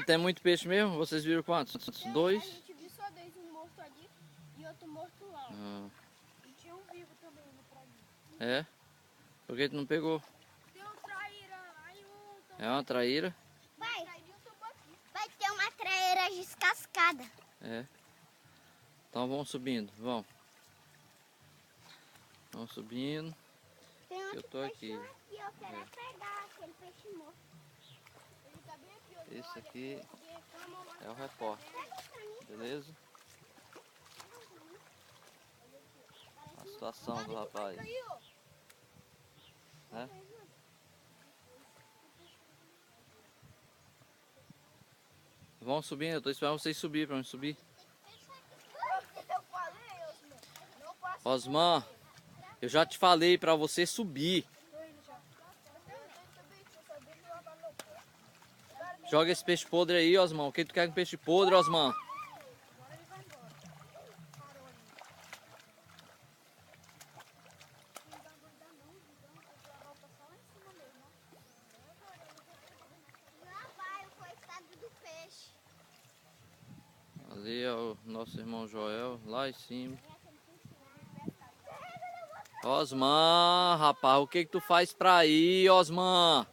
Tem muito peixe mesmo? Vocês viram quantos? Dois? A gente viu só dois, um morto ali e outro morto lá. Ah, E tinha um vivo também no praia. é? Por que tu não pegou? Tem um traíra lá e um É uma traíra? Vai ter uma traíra descascada. É. Então vamos subindo, vamos. Vamos subindo. Tem Eu tô aqui. eu quero pegar aquele peixe morto. Ele tá bem aqui, ó. Esse aqui é o repórter, beleza? A situação do rapaz. Né? Vamos subindo, eu tô esperando vocês subir pra mim subir. Eu falei, Osman. Não posso. Osman, eu já te falei pra você subir. Joga esse peixe podre aí, Osman. O que tu quer com peixe podre, Osman? Lá vai o coitado do peixe. Ali é o nosso irmão Joel, lá em cima. Osman, rapaz, o que tu faz pra ir, Osman?